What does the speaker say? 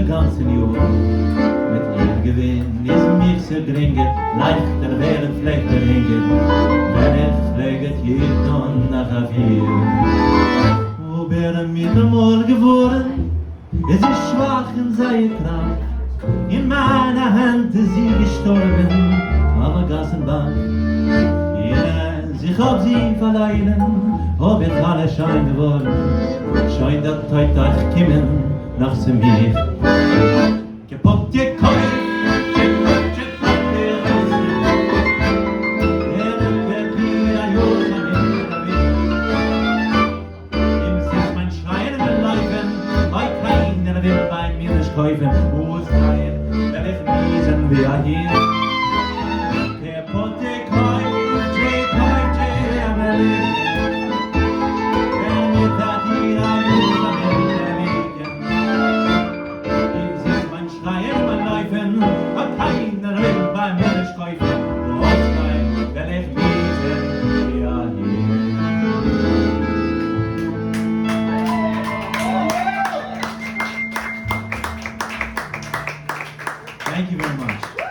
de ganzen Jahr. Mit ihr Gewinn ist mich so geringer, leichter während vielleicht der Ringe, wenn ich pfleget jeden und nach a vier. Wo wäre mir einmal geworden, es ist schwach und sei krank, in meiner Hand ist sie gestorben, aber Gassenbank. Ich hab sie verleihen, hab jetzt alle schein geworden, schein dat heute euch kommen nach zu mir. Gepopt ihr Koi, gepopt ihr Risse, wird wieder Jochen in der Wind. Im sich mein Schreien will laufen, weil keiner will bei mir nicht kaufen, wo es rein, will ich wiesen wie er hier. Gepopt ihr Koi, Thank you very much.